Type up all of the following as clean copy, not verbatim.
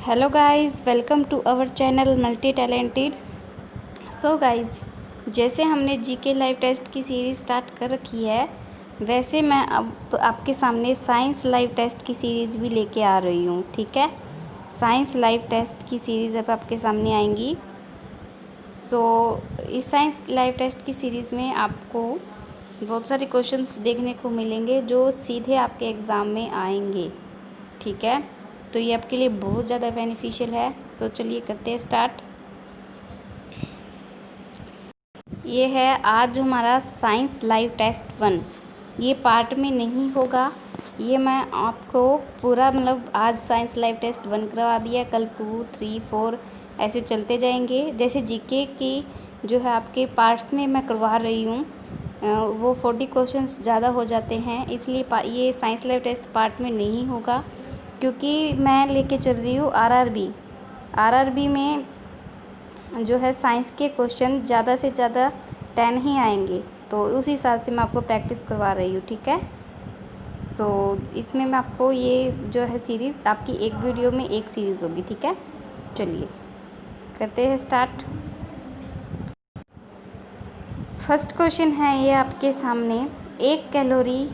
Hello guys, welcome to our channel multi talented. So guys, जैसे हमने GK live test की series start कर रखी है, वैसे मैं अब आपके सामने साइंस लाइव टेस्ट की सीरीज़ भी लेके आ रही हूँ। ठीक है, साइंस लाइव टेस्ट की सीरीज़ अब आपके सामने आएंगी। सो इस साइंस लाइव टेस्ट की सीरीज़ में आपको बहुत सारे क्वेश्चंस देखने को मिलेंगे जो सीधे आपके एग्ज़ाम में आएंगे। ठीक है, तो ये आपके लिए बहुत ज़्यादा बेनिफिशियल है। सो चलिए करते हैं स्टार्ट। ये है आज हमारा साइंस लाइव टेस्ट 1। ये पार्ट में नहीं होगा, ये मैं आपको पूरा आज साइंस लाइव टेस्ट 1 करवा दिया, कल 2, 3, 4 ऐसे चलते जाएंगे। जैसे जीके की जो है आपके पार्ट्स में मैं करवा रही हूँ, वो 40 क्वेश्चंस ज़्यादा हो जाते हैं, इसलिए ये साइंस लाइव टेस्ट पार्ट में नहीं होगा। क्योंकि मैं लेके चल रही हूँ आरआरबी में जो है साइंस के क्वेश्चन ज़्यादा से ज़्यादा 10 ही आएंगे, तो उस हिसाब से मैं आपको प्रैक्टिस करवा रही हूँ। ठीक है, सो इसमें मैं आपको ये जो है सीरीज़ आपकी एक वीडियो में एक सीरीज़ होगी। ठीक है, चलिए करते हैं स्टार्ट। फर्स्ट क्वेश्चन है ये आपके सामने, 1 कैलोरी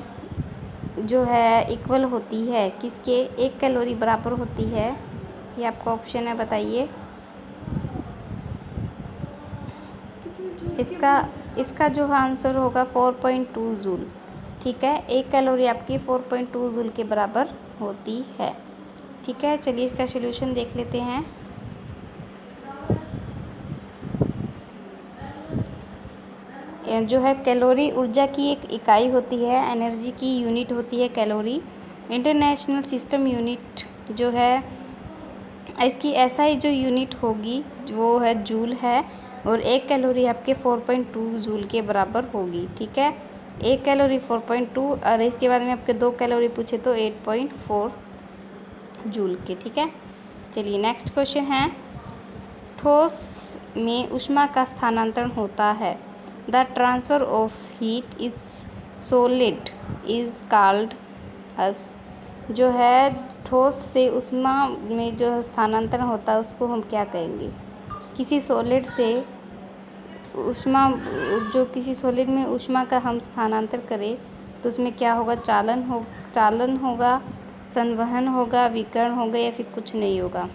जो है इक्वल होती है किसके? 1 कैलोरी बराबर होती है, ये आपका ऑप्शन है, बताइए। इसका जो आंसर होगा 4.2 जूल। ठीक है, 1 कैलोरी आपकी 4.2 जूल के बराबर होती है। ठीक है, चलिए इसका सॉल्यूशन देख लेते हैं। जो है कैलोरी ऊर्जा की एक इकाई होती है, एनर्जी की यूनिट होती है कैलोरी। इंटरनेशनल सिस्टम यूनिट जो है इसकी एसआई जो यूनिट होगी वो है जूल है, और 1 कैलोरी आपके 4.2 जूल के बराबर होगी। ठीक है, 1 कैलोरी 4.2 और इसके बाद में आपके 2 कैलोरी पूछे तो 8.4 जूल के। ठीक है, चलिए नेक्स्ट क्वेश्चन है, ठोस में ऊष्मा का स्थानांतरण होता है। The transfer of heat is solid is called as. जो है ठोस से ऊष्मा में जो स्थानांतरण होता है उसको हम क्या कहेंगे? किसी सॉलिड से ऊष्मा, जो किसी सॉलिड में ऊष्मा का हम स्थानांतरण करें तो उसमें क्या होगा? चालन होगा, संवहन होगा, विकिरण होगा, या फिर कुछ नहीं होगा?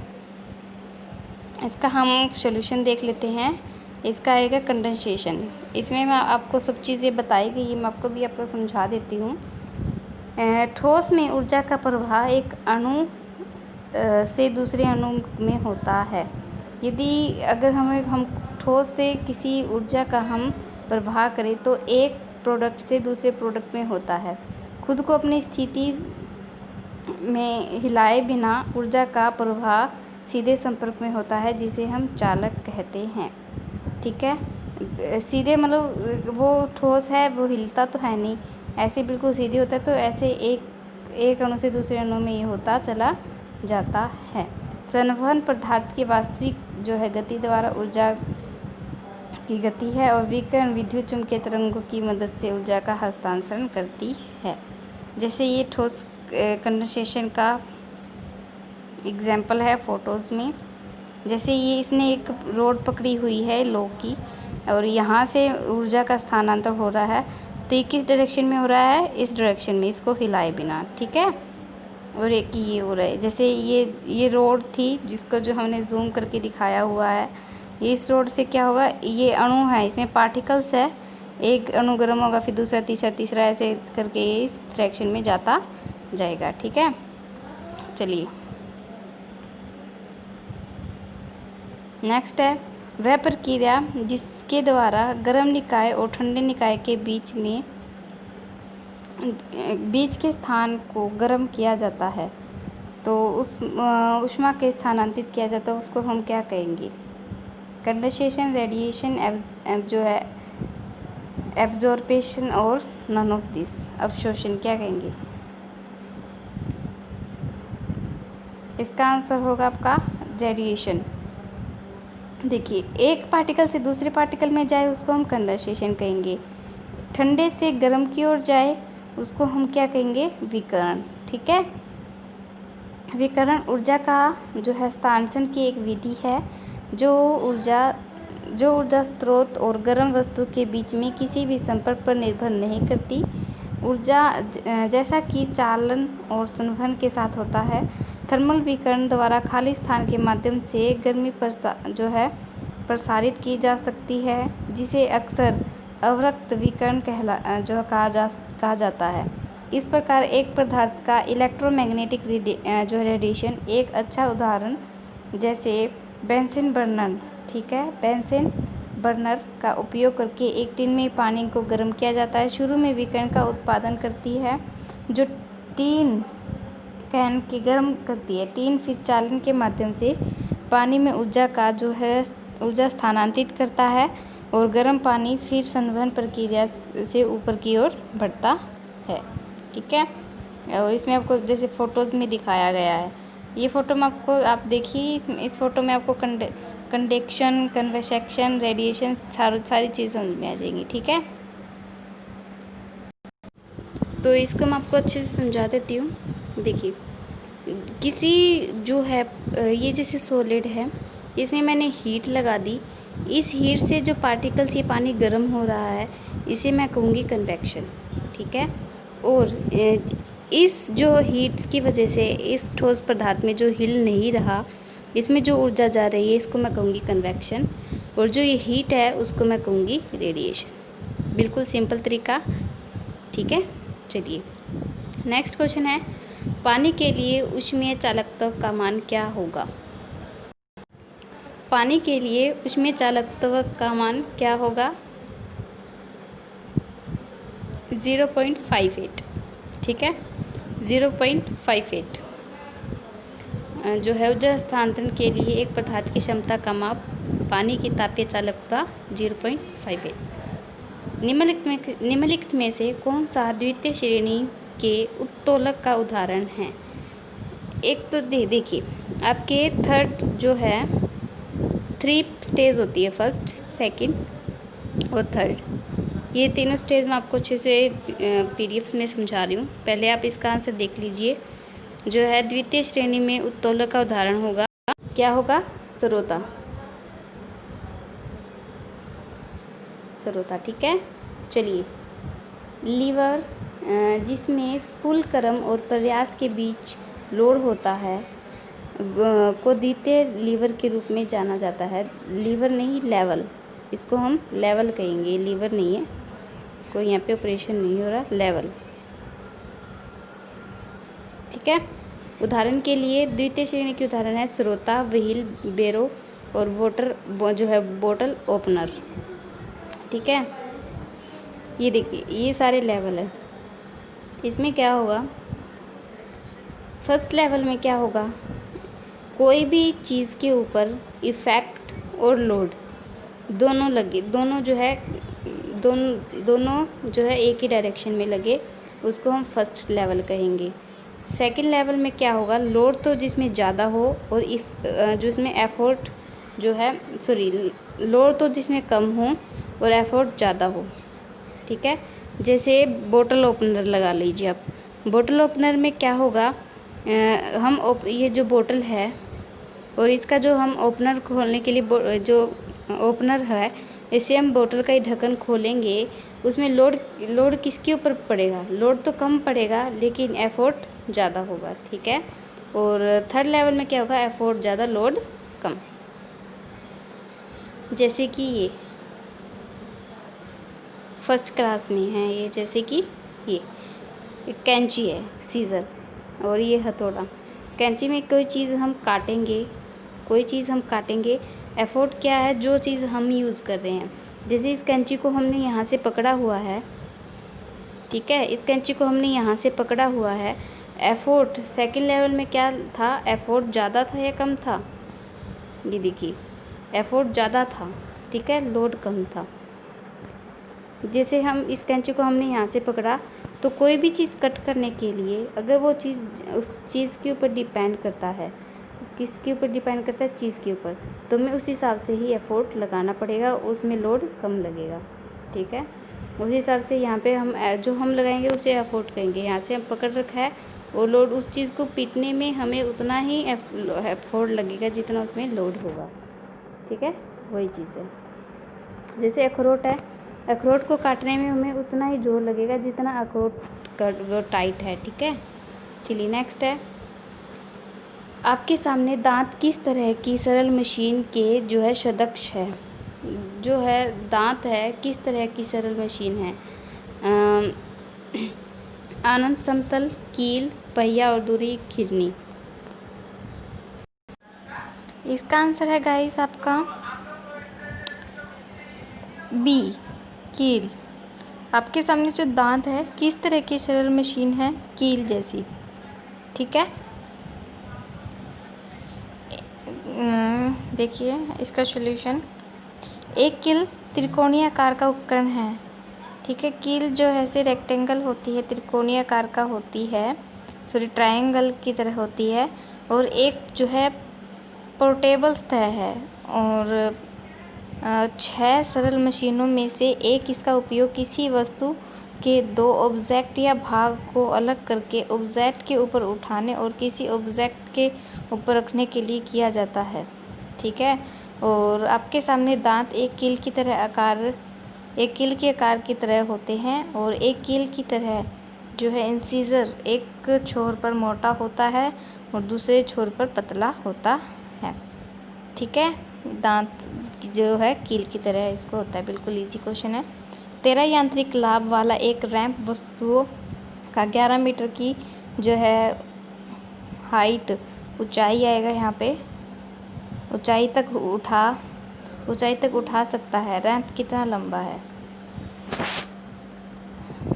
इसका हम सॉल्यूशन देख लेते हैं। इसका आएगा कंडेंसेशन। इसमें मैं आपको सब चीज़ें बताई गई, मैं आपको समझा देती हूँ। ठोस में ऊर्जा का प्रवाह एक अणु से दूसरे अणु में होता है। यदि अगर हम ठोस से किसी ऊर्जा का हम प्रवाह करें तो एक प्रोडक्ट से दूसरे प्रोडक्ट में होता है। खुद को अपनी स्थिति में हिलाए बिना ऊर्जा का प्रवाह सीधे संपर्क में होता है, जिसे हम चालक कहते हैं। ठीक है, सीधे वो ठोस है, वो हिलता तो है नहीं, ऐसे बिल्कुल सीधे होता है, तो ऐसे एक अणु से दूसरे अणु में ये होता चला जाता है। संवहन पदार्थ की वास्तविक जो है गति द्वारा ऊर्जा की गति है, और विकिरण विद्युत चुम्बकीय तरंगों की मदद से ऊर्जा का हस्तांतरण करती है। जैसे ये ठोस कंडेंसेशन का एग्जाम्पल है फोटोज़ में। जैसे ये इसने एक रोड पकड़ी हुई है लोहे की, और यहाँ से ऊर्जा का स्थानांतरण हो रहा है, तो ये किस डायरेक्शन में हो रहा है? इस डायरेक्शन में, इसको हिलाए बिना। ठीक है, और एक ये हो रहा है, जैसे ये रोड थी जिसको जो हमने जूम करके दिखाया हुआ है, इस रोड से क्या होगा? ये अणु है, इसमें पार्टिकल्स है, एक अणु गर्म होगा, फिर दूसरा, तीसरा ऐसे करके ये इस डायरेक्शन में जाता जाएगा। ठीक है, चलिए नेक्स्ट है, वह प्रक्रिया जिसके द्वारा गर्म निकाय और ठंडे निकाय के बीच के स्थान को गर्म किया जाता है, तो उस ऊष्मा के स्थानांतरित किया जाता है, उसको हम क्या कहेंगे? कंडेंसेशन, रेडिएशन, जो है एब्जॉर्प्शन, और नन ऑफ दिस, अवशोषण, क्या कहेंगे? इसका आंसर होगा आपका रेडिएशन। देखिए, एक पार्टिकल से दूसरे पार्टिकल में जाए उसको हम कंडेंसेशन कहेंगे, ठंडे से गर्म की ओर जाए उसको हम क्या कहेंगे? विकिरण। ठीक है, विकिरण ऊर्जा का जो है हस्तांतरण की एक विधि है जो ऊर्जा स्रोत और गर्म वस्तु के बीच में किसी भी संपर्क पर निर्भर नहीं करती। ऊर्जा जैसा कि चालन और संवहन के साथ होता है, थर्मल विकिरण द्वारा खाली स्थान के माध्यम से गर्मी प्रसारित की जा सकती है, जिसे अक्सर अवरक्त विकिरण कहा जाता है। इस प्रकार एक पदार्थ का इलेक्ट्रोमैग्नेटिक रेडिएशन एक अच्छा उदाहरण जैसे बेंजीन बर्नर, ठीक है, बेंजीन बर्नर का उपयोग करके एक टिन में पानी को गर्म किया जाता है। शुरू में विकिरण का उत्पादन करती है जो टिन कैन के गर्म करती है। टिन फिर चालन के माध्यम से पानी में ऊर्जा स्थानांतरित करता है और गर्म पानी फिर संवहन प्रक्रिया से ऊपर की ओर बढ़ता है, ठीक है। और इसमें आपको जैसे फ़ोटोज़ में दिखाया गया है, ये फ़ोटो में आप देखिए, इस फ़ोटो में आपको कंडक्शन, कन्वेक्शन, रेडिएशन सारी चीज़ समझ में आ जाएंगी, ठीक है। तो इसको मैं आपको अच्छे से समझा देती हूँ। देखिए, किसी जो है ये जैसे सॉलिड है, इसमें मैंने हीट लगा दी। इस हीट से जो पार्टिकल्स ये पानी गर्म हो रहा है, इसे मैं कहूँगी कन्वेक्शन, ठीक है। और इस जो हीट्स की वजह से इस ठोस पदार्थ में जो हिल नहीं रहा, इसमें जो ऊर्जा जा रही है, इसको मैं कहूँगी कन्वेक्शन। और जो ये हीट है उसको मैं कहूँगी रेडिएशन। बिल्कुल सिंपल तरीका, ठीक है। चलिए नेक्स्ट क्वेश्चन है, पानी के लिए ऊष्मीय चालकत्व का मान क्या होगा? पानी के लिए ऊष्मीय चालकत्व का मान क्या होगा? 0.58, ठीक है, 0.58 जो है ऊर्जा हस्तांतरण के लिए एक पदार्थ की क्षमता का माप, पानी की तापीय चालकता 0.58। निम्नलिखित में से कौन सा द्वितीय श्रेणी के उत्तोलक का उदाहरण है? एक तो देखिए, आपके थर्ड जो है 3 स्टेज होती है, फर्स्ट, सेकंड और थर्ड। ये तीनों स्टेज मैं आपको अच्छे से पीडीएफ में समझा रही हूँ। पहले आप इसका आंसर देख लीजिए। जो है द्वितीय श्रेणी में उत्तोलक का उदाहरण होगा, क्या होगा? स्रोता, ठीक है। चलिए, लीवर जिसमें फुल क्रम और प्रयास के बीच लोड होता है को द्वितीय लीवर के रूप में जाना जाता है। लीवर नहीं, लेवल, इसको हम लेवल कहेंगे, लीवर नहीं है, कोई यहाँ पे ऑपरेशन नहीं हो रहा, लेवल, ठीक है। उदाहरण के लिए द्वितीय श्रेणी के उदाहरण है स्रोता, व्हील, बैरो और बोतल ओपनर, ठीक है। ये देखिए, ये सारे लेवल है। इसमें क्या होगा, फर्स्ट लेवल में क्या होगा, कोई भी चीज़ के ऊपर इफ़ेक्ट और लोड दोनों जो है एक ही डायरेक्शन में लगे, उसको हम फर्स्ट लेवल कहेंगे। सेकंड लेवल में क्या होगा, लोड तो जिसमें ज़्यादा हो और जो इसमें एफर्ट लोड तो जिसमें कम हो और एफर्ट ज़्यादा हो, ठीक है। जैसे बोतल ओपनर लगा लीजिए आप। बोतल ओपनर में क्या होगा, ये जो बोतल है और इसका जो हम ओपनर खोलने के लिए जो ओपनर है, इसे हम बोतल का ही ढक्कन खोलेंगे, उसमें लोड किसके ऊपर पड़ेगा? लोड तो कम पड़ेगा लेकिन एफर्ट ज़्यादा होगा, ठीक है। और थर्ड लेवल में क्या होगा, एफर्ट ज़्यादा, लोड कम। जैसे कि ये फर्स्ट क्लास में है, ये जैसे कि ये कैंची है, सीज़र, और ये हथौड़ा। कैंची में कोई चीज़ हम काटेंगे, एफर्ट क्या है, जो चीज़ हम यूज़ कर रहे हैं। जैसे इस कैंची को हमने यहाँ से पकड़ा हुआ है, ठीक है, इस कैंची को हमने यहाँ से पकड़ा हुआ है। एफर्ट सेकंड लेवल में क्या था, एफर्ट ज़्यादा था या कम था? ये देखिए, एफर्ट ज़्यादा था, ठीक है, लोड कम था। जैसे हम इस कैंची को हमने यहाँ से पकड़ा, तो कोई भी चीज़ कट करने के लिए अगर वो चीज़ उस चीज़ के ऊपर डिपेंड करता है, किसके ऊपर डिपेंड करता है? चीज़ के ऊपर, तो हमें उस हिसाब से ही एफर्ट लगाना पड़ेगा, उसमें लोड कम लगेगा, ठीक है। उस हिसाब से यहाँ पे हम जो हम लगाएंगे उसे एफर्ट कहेंगे। यहाँ से हम पकड़ रखा है वो लोड उस चीज़ को पीटने में हमें उतना ही एफर्ट लगेगा जितना उसमें लोड होगा। ठीक है, वही चीज़ है। जैसे अखरोट है, अखरोट को काटने में हमें उतना ही जोर लगेगा जितना अखरोट का वो टाइट है। ठीक है, चलिए नेक्स्ट है, आपके सामने दांत किस तरह की सरल मशीन के जो है सदस्य है। जो है दांत है किस तरह की सरल मशीन है। आनंद, समतल, कील, पहिया और दूरी, घिरनी। इसका आंसर है गाइस आपका बी, कील। आपके सामने जो दांत है किस तरह की सरल मशीन है, कील जैसी। ठीक है, देखिए इसका सॉल्यूशन। एक कील त्रिकोणीय आकार का उपकरण है। ठीक है, कील जो है ऐसे रेक्टेंगल होती है, त्रिकोणीय आकार का होती है, सॉरी ट्रायंगल की तरह होती है, और एक जो है पोर्टेबल सतह है। और 6 सरल मशीनों में से एक इसका उपयोग किसी वस्तु के 2 ऑब्जेक्ट या भाग को अलग करके ऑब्जेक्ट के ऊपर उठाने और किसी ऑब्जेक्ट के ऊपर रखने के लिए किया जाता है। ठीक है, और आपके सामने दांत एक कील के आकार की तरह होते हैं, और एक कील की तरह जो है इंसीजर एक छोर पर मोटा होता है और दूसरे छोर पर पतला होता है। ठीक है, दांत जो है कील की तरह इसको होता है। बिल्कुल इजी क्वेश्चन है। 13 यांत्रिक लाभ वाला एक रैंप वस्तुओं का 11 मीटर की जो है हाइट, ऊंचाई आएगा यहाँ पे, ऊंचाई तक उठा सकता है। रैंप कितना लंबा है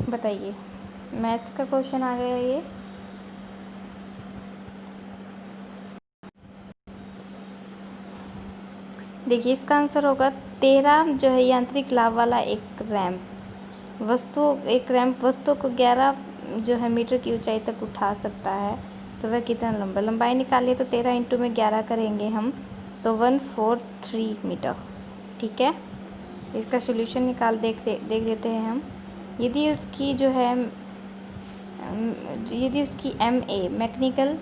बताइए। मैथ्स का क्वेश्चन आ गया ये। देखिए इसका आंसर होगा 13 जो है यांत्रिक लाभ वाला एक रैंप वस्तु को 11 जो है मीटर की ऊंचाई तक उठा सकता है। तो वह कितना लंबा, लंबाई निकालिए तो 13 इंटू में 11 करेंगे हम तो 143 मीटर। ठीक है, इसका सॉल्यूशन देख लेते हैं हम। यदि उसकी MA मैकेनिकल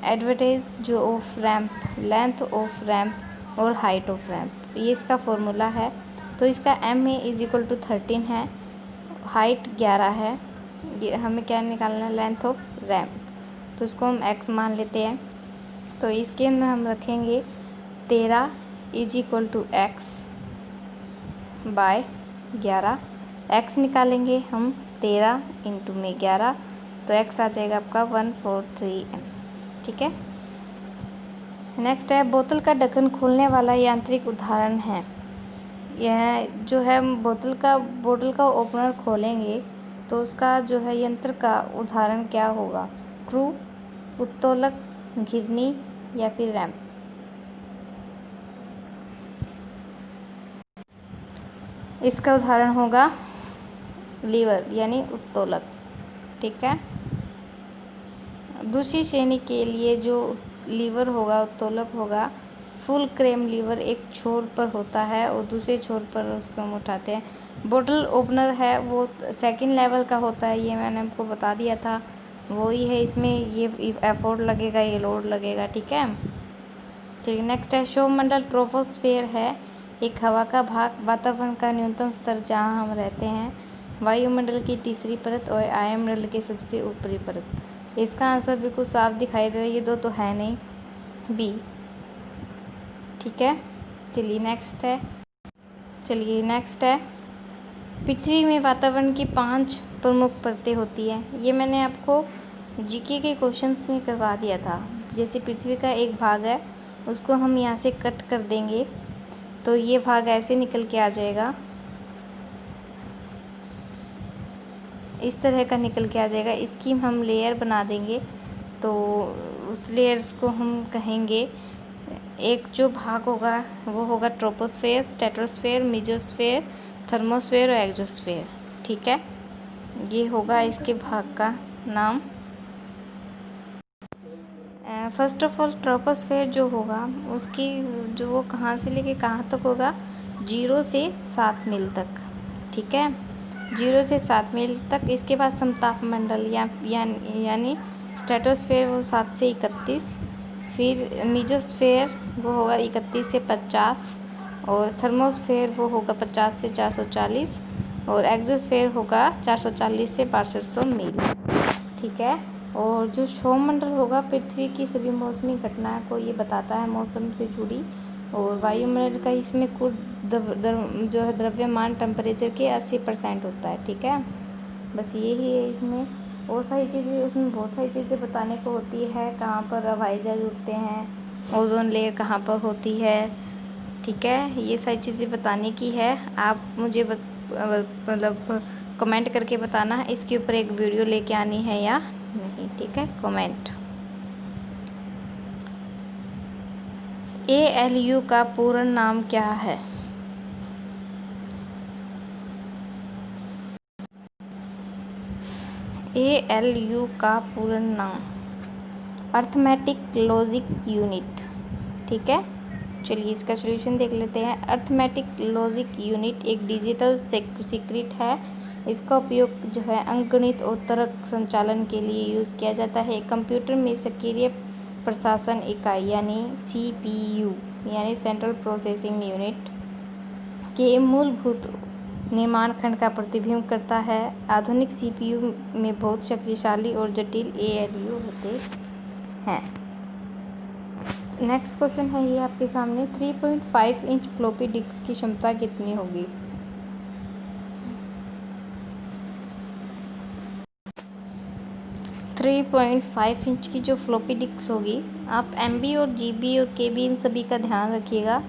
एडवर्टाइज जो off ramp, length off ramp और हाइट ऑफ रैंप, ये इसका फॉर्मूला है। तो इसका MA = 13 है, हाइट 11 है, ये हमें क्या निकालना है, लेंथ ऑफ रैंप, तो इसको हम x मान लेते हैं। तो इसके अंदर हम रखेंगे 13 = x बाय 11। x निकालेंगे हम 13 इंटू में 11, तो x आ जाएगा आपका 143 m। ठीक है, नेक्स्ट है, बोतल का ढक्कन खोलने वाला यांत्रिक उदाहरण है। यह जो है बोतल का ओपनर खोलेंगे तो उसका जो है यंत्र का उदाहरण क्या होगा, स्क्रू, उत्तोलक, घिरनी या फिर रैंप। इसका उदाहरण होगा लीवर यानी उत्तोलक। ठीक है, दूसरी श्रेणी के लिए जो लीवर होगा, उत्तोलक होगा, फुल क्रेम लीवर एक छोर पर होता है और दूसरे छोर पर उसको हम उठाते हैं। बोतल ओपनर है वो सेकंड लेवल का होता है, ये मैंने आपको बता दिया था, वही है। इसमें ये एफोर्ट लगेगा, ये लोड लगेगा। ठीक है, चलिए नेक्स्ट है, सौरमंडल ट्रोपोस्फेयर है एक हवा का भाग, वातावरण का न्यूनतम स्तर जहाँ हम रहते हैं, वायुमंडल की तीसरी परत और आयनमंडल की सबसे ऊपरी परत। इसका आंसर बिल्कुल साफ दिखाई दे रहा है, ये दो तो है नहीं, बी। ठीक है, चलिए नेक्स्ट है, पृथ्वी में वातावरण की 5 प्रमुख परतें होती हैं। ये मैंने आपको जीके के क्वेश्चंस में करवा दिया था। जैसे पृथ्वी का एक भाग है, उसको हम यहाँ से कट कर देंगे तो ये भाग ऐसे निकल के आ जाएगा, इस तरह का निकल के आ जाएगा। इसकी हम लेयर बना देंगे तो उस लेयर्स को हम कहेंगे, एक जो भाग होगा वो होगा ट्रोपोस्फेयर, स्ट्रेटोस्फेयर, मेसोस्फेयर, थर्मोस्फेयर और एक्सोस्फेयर। ठीक है, ये होगा इसके भाग का नाम। फर्स्ट ऑफ ऑल ट्रोपोस्फेयर जो होगा उसकी जो वो कहाँ से लेके कहाँ तक होगा, 0 से 7 मील तक। ठीक है, 0 से 7 मील तक। इसके बाद समताप मंडल यानी स्ट्रेटोस्फेयर वो 7 से 31। फिर मीजोस्फेयर वो होगा 31 से 50 और थर्मोस्फेयर वो होगा 50 से 440 और एक्सोस्फेयर होगा 440 से 6200 मील। ठीक है। और जो सौरमंडल होगा पृथ्वी की सभी मौसमी घटनाओं को ये बताता है, मौसम से जुड़ी। और वायुमंडल का इसमें कुल जो है द्रव्यमान टेम्परेचर के 80% होता है। ठीक है, बस यही है इसमें। बहुत सारी चीज़ें उसमें बहुत सारी चीज़ें बताने को होती है, कहाँ पर हवाई जहाज उड़ते हैं, ओजोन लेयर कहाँ पर होती है। ठीक है, ये सारी चीज़ें बताने की है। आप मुझे मतलब कमेंट करके बताना है इसके ऊपर एक वीडियो लेके आनी है या नहीं। ठीक है, कमेंट। ALU का पूर्ण नाम क्या है? ALU का पूर्ण नाम अर्थमेटिक लॉजिक यूनिट। ठीक है, चलिए इसका सॉल्यूशन देख लेते हैं। अर्थमेटिक लॉजिक यूनिट एक डिजिटल सीक्रेट है। इसका उपयोग जो है अंकगणित और तर्क संचालन के लिए यूज़ किया जाता है। कंप्यूटर में सक्रिय प्रशासन इकाई यानी CPU यानी सेंट्रल प्रोसेसिंग यूनिट के मूलभूत निर्माण खंड का प्रतिबिंब करता है। आधुनिक CPU में बहुत शक्तिशाली और जटिल ALU होते हैं। नेक्स्ट क्वेश्चन है ये आपके सामने, 3.5 इंच फ्लॉपी डिस्क की क्षमता कितनी होगी? थ्री 3.5 इंच की जो फ्लॉपी डिस्क होगी, आप MB और GB और KB इन सभी का ध्यान रखिएगा।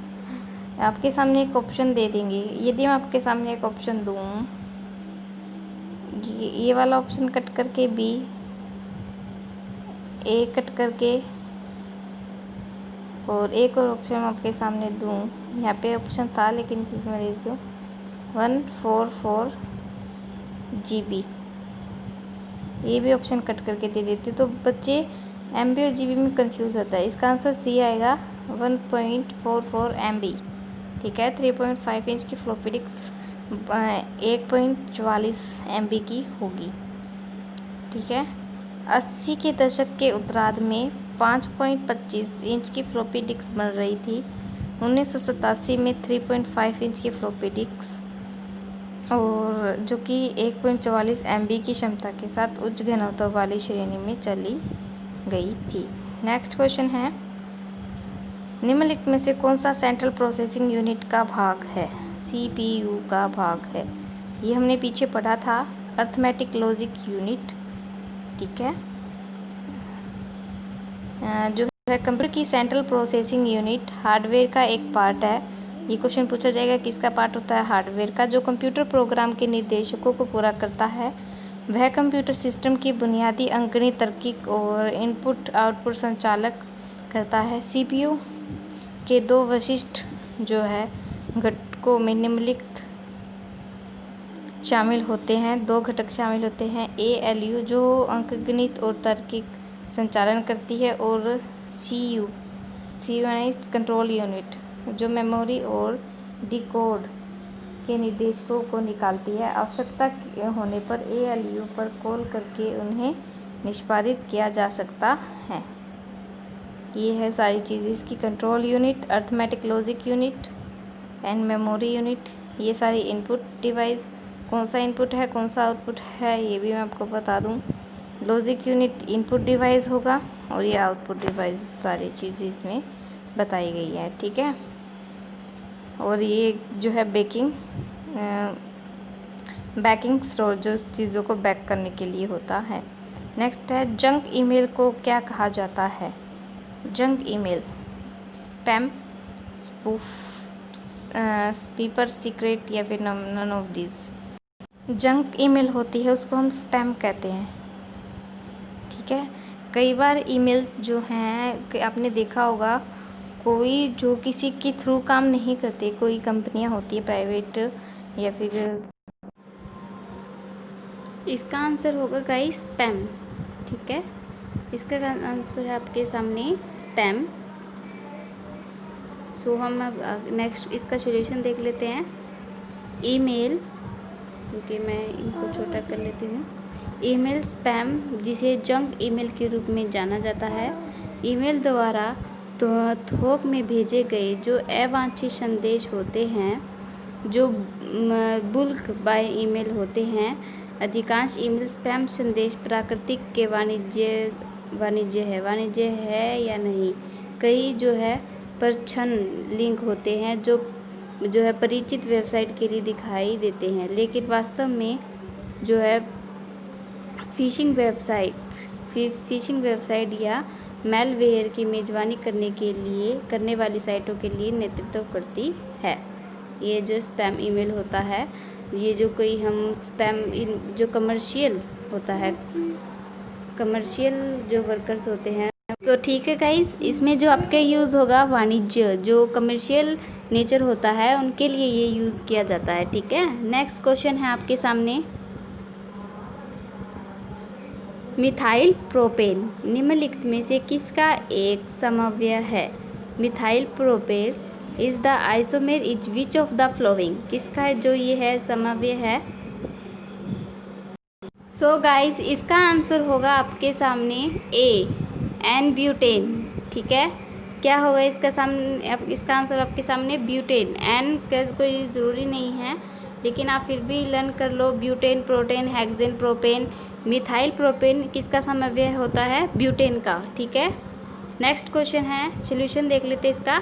आपके सामने एक ऑप्शन दे देंगे। यदि मैं आपके सामने एक ऑप्शन दूँ, ये वाला ऑप्शन कट करके B, A कट करके और एक और ऑप्शन आपके सामने दूँ, यहाँ पे ऑप्शन था लेकिन फिर मैं दे देती हूँ 144 GB, ये भी ऑप्शन कट करके दे देती हूँ। तो बच्चे MB और GB में कंफ्यूज होता है। इसका आंसर C आएगा 1.44 MB। ठीक है, 3.5 इंच की फ्लॉपी डिस्क 1.44 MB की होगी। ठीक है, 80 के दशक के उत्तरार्ध में 5.25 इंच की फ्लॉपी डिस्क बन रही थी। 1987 में 3.5 इंच की फ्लॉपी डिस्क और जो कि 1.44 MB की क्षमता के साथ उच्च घनत्व वाली श्रेणी में चली गई थी। नेक्स्ट क्वेश्चन है, निम्नलिखित में से कौन सा सेंट्रल प्रोसेसिंग यूनिट का भाग है? CPU का भाग है। ये हमने पीछे पढ़ा था, अर्थमेटिक लॉजिक यूनिट। ठीक है, जो है कंप्यूटर की सेंट्रल प्रोसेसिंग यूनिट हार्डवेयर का एक पार्ट है। ये क्वेश्चन पूछा जाएगा किसका पार्ट होता है? हार्डवेयर का। जो कंप्यूटर प्रोग्राम के निर्देशकों को पूरा करता है, वह कंप्यूटर सिस्टम की बुनियादी अंकगणित, तार्किक और इनपुट आउटपुट संचालक करता है। CPU के दो विशिष्ट जो है घटकों में निम्नलिखित शामिल होते हैं। दो घटक शामिल होते हैं, ALU जो अंकगणित और तार्किक संचालन करती है और CU यानी कंट्रोल यूनिट जो मेमोरी और डिकोड के निर्देशकों को निकालती है। आवश्यकता होने पर ALU पर कॉल करके उन्हें निष्पादित किया जा सकता है। ये है सारी चीज़ें इसकी, control unit, arithmetic logic unit and memory unit. ये सारी इनपुट डिवाइस, कौन सा इनपुट है कौन सा आउटपुट है ये भी मैं आपको बता दूं। लॉजिक यूनिट इनपुट डिवाइस होगा और ये आउटपुट डिवाइस, सारी चीज़ें इसमें बताई गई है। ठीक है, और ये जो है बैकिंग स्टोर जो चीज़ों को बैक करने के लिए होता है। नेक्स्ट है, जंक ईमेल को क्या कहा जाता है? जंक ईमेल, स्पैम, स्पूफ, स्पीपर सीक्रेट या फिर none of this. Junk email होती है उसको हम स्पैम कहते हैं। ठीक है, कई बार ईमेल्स जो हैं आपने देखा होगा, कोई जो किसी के थ्रू काम नहीं करते, कोई कंपनियां होती है प्राइवेट या फिर, इसका आंसर होगा गाइस स्पैम। ठीक है, इसका आंसर है आपके सामने स्पैम। सो हम अब नेक्स्ट इसका सॉल्यूशन देख लेते हैं। ईमेल क्योंकि मैं इनको छोटा कर लेती हूँ। ईमेल स्पैम, जिसे जंक ईमेल के रूप में जाना जाता है। ईमेल द्वारा थोक में भेजे गए जो अवांछित संदेश होते हैं, जो बुल्क बाय ईमेल होते हैं। अधिकांश ईमेल स्पैम संदेश प्राकृतिक के वाणिज्य है या नहीं। कई जो है प्रच्छन्न लिंक होते हैं जो है परिचित वेबसाइट के लिए दिखाई देते हैं, लेकिन वास्तव में जो है फिशिंग वेबसाइट या मैलवेयर की मेजबानी करने वाली साइटों के लिए नेतृत्व करती है। ये जो स्पैम ईमेल होता है, ये जो कोई हम स्पैम जो कमर्शियल होता है, कमर्शियल जो वर्कर्स होते हैं, तो ठीक है गाइस, इसमें जो आपके यूज़ होगा वाणिज्य, जो कमर्शियल नेचर होता है, उनके लिए ये यूज़ किया जाता है। ठीक है, नेक्स्ट क्वेश्चन है आपके सामने। मिथाइल प्रोपेन निम्नलिखित में से किसका एक समव्यय है? Methyl propane is the isomer is which of the following, किसका जो ये है समव्यय है? सो गाइस, इसका आंसर होगा आपके सामने ए, एन ब्यूटेन। ठीक है, क्या होगा इसका आंसर आपके सामने ब्यूटेन। एन का कोई ज़रूरी नहीं है, लेकिन आप फिर भी लर्न कर लो। ब्यूटेन, प्रोटेन, हेक्सेन, प्रोपेन, मिथाइल प्रोपेन किसका समव्यय होता है? ब्यूटेन का। ठीक है, नेक्स्ट क्वेश्चन है, सॉल्यूशन देख लेते हैं इसका।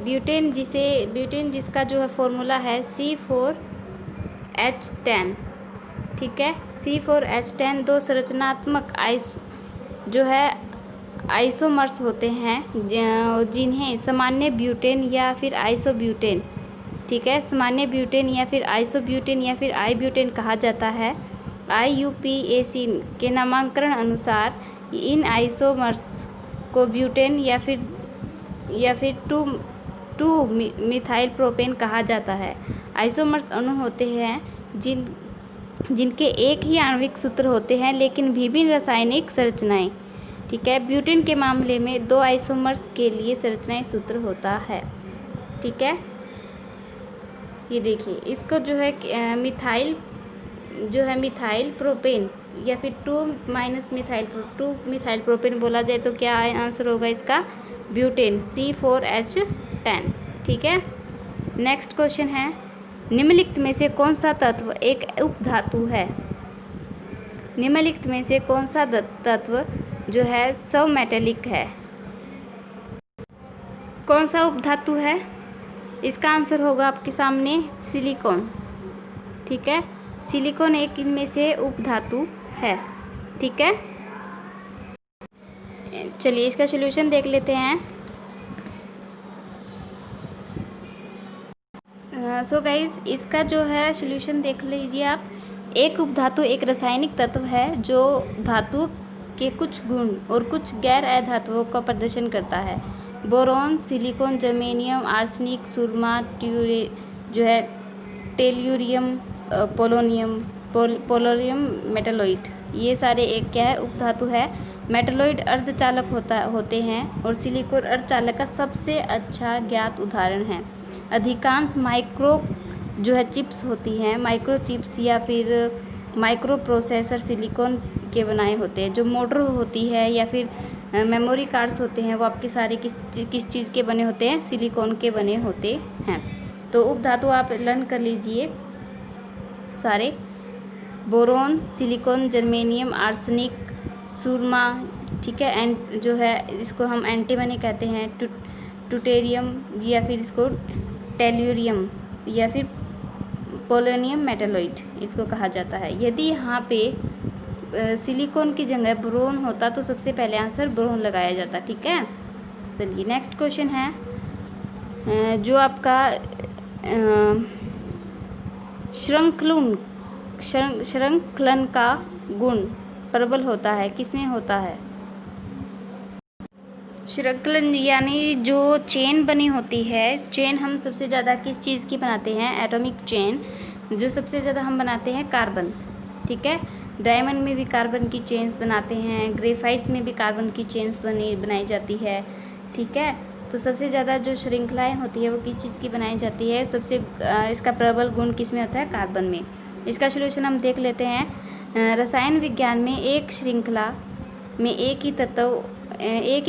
ब्यूटेन जिसका जो है फॉर्मूला है C4H10। ठीक है, C4H10 दो संरचनात्मक आइसोमर्स होते हैं जिन्हें सामान्य ब्यूटेन या फिर आइसोब्यूटेन, ठीक है, सामान्य ब्यूटेन या फिर आइसोब्यूटेन या फिर आई ब्यूटेन कहा जाता है। IUPAC के नामांकन अनुसार इन आइसोमर्स को ब्यूटेन या फिर टू मिथाइल प्रोपेन कहा जाता है। आइसोमर्स अणु होते हैं जिनके एक ही आणविक सूत्र होते हैं लेकिन विभिन्न रासायनिक संरचनाएं। ठीक है, ब्यूटेन के मामले में दो आइसोमर्स के लिए संरचनाएं सूत्र होता है। ठीक है, ये देखिए, इसको जो है मिथाइल प्रोपेन या फिर टू मिथाइल प्रोपेन बोला जाए तो क्या आंसर होगा इसका? Butane, C4H10। ठीक है, नेक्स्ट क्वेश्चन है, निम्नलिखित में से कौन सा तत्व एक उपधातु है? निम्नलिखित में से कौन सा तत्व जो है सबमेटेलिक है? कौन सा उपधातु है? इसका आंसर होगा आपके सामने सिलिकॉन। ठीक है, सिलिकॉन एक इनमें से उपधातु है। ठीक है, चलिए इसका सॉल्यूशन देख लेते हैं। सो गाइज, इसका जो है सॉल्यूशन देख लीजिए आप। एक उपधातु एक रासायनिक तत्व है जो धातु के कुछ गुण और कुछ गैर अधातुओं का प्रदर्शन करता है। बोरॉन, सिलिकॉन, जर्मेनियम, आर्सेनिक, सुरमा, जो है टेल्यूरियम, पोलोनियम, मेटालोइड, ये सारे एक क्या है? उपधातु है। मेटालोइड अर्धचालक होते हैं और सिलिकॉन अर्धचालक का सबसे अच्छा ज्ञात उदाहरण है। अधिकांश माइक्रो जो है चिप्स होती हैं, माइक्रो चिप्स या फिर माइक्रो प्रोसेसर सिलिकॉन के बनाए होते हैं। जो मोटर होती है या फिर मेमोरी कार्ड्स होते हैं, वो आपके सारे किस चीज़ के बने होते हैं? सिलिकॉन के बने होते हैं। तो उपधातु आप लर्न कर लीजिए सारे। बोरोन, सिलिकॉन, जर्मेनियम, आर्सेनिक, सुरमा। ठीक है, एंड जो है इसको हम एंटीमनी कहते हैं। ट्यूटेरियम या फिर इसको टेल्यूरियम या फिर पोलोनियम मेटालोइड इसको कहा जाता है। यदि यहाँ पे सिलिकॉन की जगह बोरोन होता तो सबसे पहले आंसर बोरोन लगाया जाता। ठीक है, चलिए नेक्स्ट क्वेश्चन है, जो आपका श्रृंखलन का गुण प्रबल होता है, किसमें होता है? श्रृंखलन यानी जो चेन बनी होती है, चेन हम सबसे ज़्यादा किस चीज़ की बनाते हैं? एटॉमिक चेन जो सबसे ज़्यादा हम बनाते हैं कार्बन। ठीक है, डायमंड में भी कार्बन की चेन्स बनाते हैं, ग्रेफाइट्स में भी कार्बन की चेन्स बनाई जाती है। ठीक है, तो सबसे ज़्यादा जो श्रृंखलाएं होती है वो किस चीज़ की बनाई जाती है, सबसे इसका प्रबल गुण किस में होता है, कार्बन में। इसका सॉल्यूशन हम देख लेते हैं। रसायन विज्ञान में एक श्रृंखला में एक ही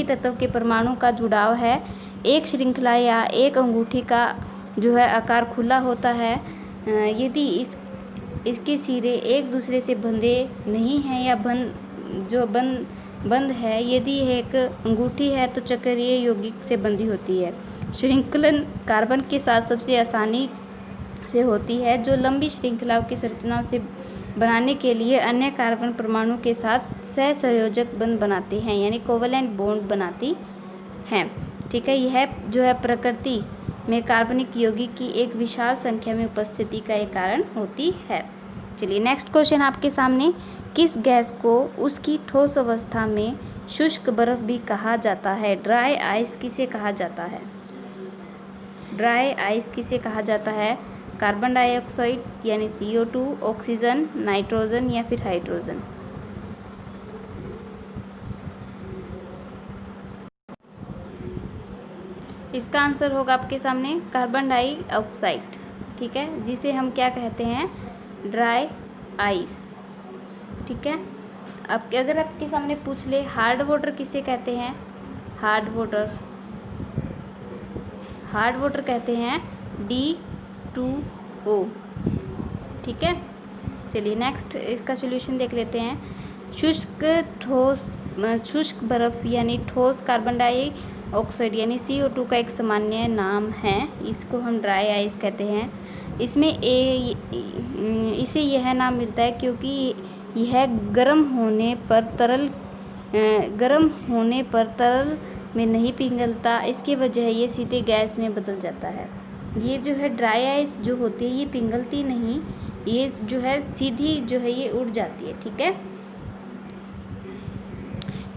तत्व के परमाणु का जुड़ाव है। एक श्रृंखला या एक अंगूठी का जो है आकार खुला होता है यदि इसके सिरे एक दूसरे से बंधे नहीं हैं या बंद है। यदि एक अंगूठी है तो चक्रीय यौगिक से बंधी होती है। श्रृंखलन कार्बन के साथ सबसे आसानी से होती है, जो लंबी श्रृंखलाओं की संरचना से बनाने के लिए अन्य कार्बन परमाणु के साथ सहसंयोजक बंध बनाते हैं, यानी कोवलेंट बॉन्ड बनाती हैं। ठीक है, यह जो है प्रकृति में कार्बनिक यौगिक की एक विशाल संख्या में उपस्थिति का एक कारण होती है। चलिए नेक्स्ट क्वेश्चन आपके सामने, किस गैस को उसकी ठोस अवस्था में शुष्क बर्फ भी कहा जाता है? ड्राई आइस किसे कहा जाता है? ड्राई आइस किसे कहा जाता है? कार्बन डाइऑक्साइड यानी CO2, ऑक्सीजन, नाइट्रोजन या फिर हाइड्रोजन? इसका आंसर होगा आपके सामने कार्बन डाइऑक्साइड। ठीक है, जिसे हम क्या कहते हैं, ड्राई आइस। ठीक है, अब अगर आपके सामने पूछ ले हार्ड वाटर किसे कहते हैं? हार्ड वाटर कहते हैं D2O। ठीक है, चलिए नेक्स्ट इसका सॉल्यूशन देख लेते हैं। शुष्क बर्फ यानी ठोस कार्बन डाइऑक्साइड यानी CO2 का एक सामान्य नाम है, इसको हम ड्राई आइस कहते हैं। इसमें इसे यह नाम मिलता है क्योंकि यह गर्म होने पर तरल में नहीं पिघलता। इसकी वजह ये सीधे गैस में बदल जाता है। ये जो है ड्राई आइस जो होती है ये पिघलती नहीं, ये जो है सीधी जो है ये उड़ जाती है। ठीक है,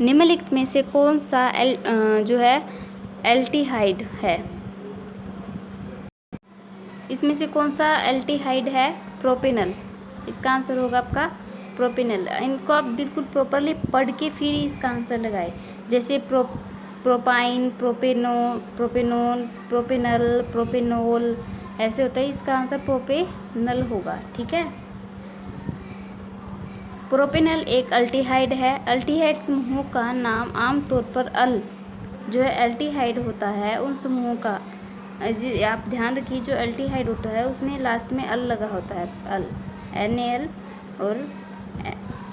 निम्नलिखित में से कौन सा जो है एल्डिहाइड है? इसमें से कौन सा एल्डिहाइड है? प्रोपेनल। इसका आंसर होगा आपका प्रोपेनल। इनको आप बिल्कुल प्रॉपरली पढ़ के फिर इसका आंसर लगाए, जैसे प्रोपाइन, प्रोपेनोन, प्रोपेनल, प्रोपेनोल ऐसे होता है। इसका आंसर प्रोपेनल होगा। ठीक है, प्रोपेनल एक एल्डिहाइड है। एल्डिहाइड समूहों का नाम आमतौर पर अल जो है एल्डिहाइड होता है उन समूहों का। आप ध्यान रखिए, जो एल्डिहाइड होता है उसमें लास्ट में अल लगा होता है, अल, NaL और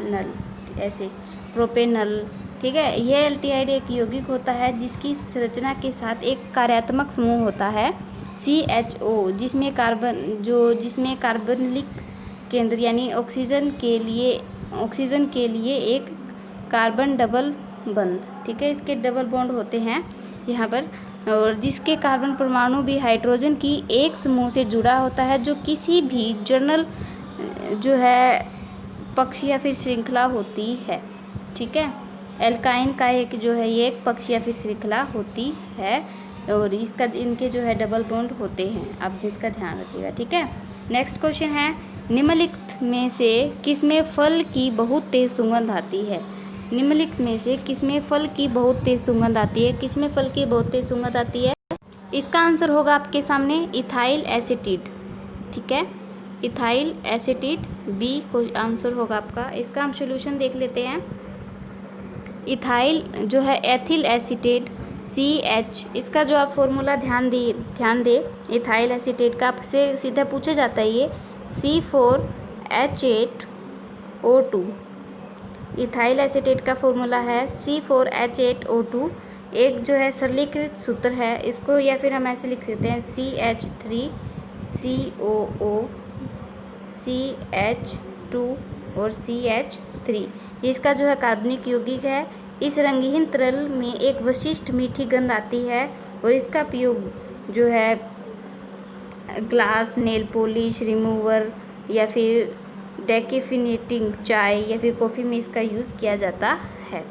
नल ऐसे, प्रोपेनल। ठीक है, यह एल्डिहाइड एक यौगिक होता है जिसकी संरचना के साथ एक कार्यात्मक समूह होता है CHO, जिसमें कार्बनिक केंद्र यानी ऑक्सीजन के लिए एक कार्बन डबल बंध। ठीक है, इसके डबल बॉन्ड होते हैं यहाँ पर, और जिसके कार्बन परमाणु भी हाइड्रोजन की एक समूह से जुड़ा होता है, जो किसी भी जर्नल जो है पक्ष या फिर श्रृंखला होती है। ठीक है, एल्काइन का एक जो है ये एक पक्ष या फिर श्रृंखला होती है और इनके जो है डबल बॉन्ड होते हैं। आप इसका ध्यान रखिएगा। ठीक है, नेक्स्ट क्वेश्चन है, निम्नलिखित में से किसमें फल की बहुत तेज सुगंध आती है? निम्नलिखित में से किसमें फल की बहुत तेज सुगंध आती है? किसमें फल की बहुत तेज सुगंध आती है? इसका आंसर होगा आपके सामने इथाइल एसीटेट। ठीक है, इथाइल एसीटेट बी को आंसर होगा आपका। इसका हम सॉल्यूशन देख लेते हैं। इथाइल जो है एथिल एसीटेट CH, इसका जो आप फॉर्मूला ध्यान दे इथाइल एसीटेट का आपसे सीधा पूछा जाता है, ये C4H8O2। इथाइल एसीटेट का फॉर्मूला है C4H8O2। एक जो है सरलीकृत सूत्र है, इसको या फिर हम ऐसे लिख सकते हैं CH3COO CH2 और CH3। इसका जो है कार्बनिक यौगिक है। इस रंगीन तरल में एक विशिष्ट मीठी गंध आती है और इसका उपयोग जो है ग्लास, नेल पॉलिश रिमूवर या फिर डेकेफिनेटिंग चाय या फिर कॉफ़ी में इसका यूज़ किया जाता है।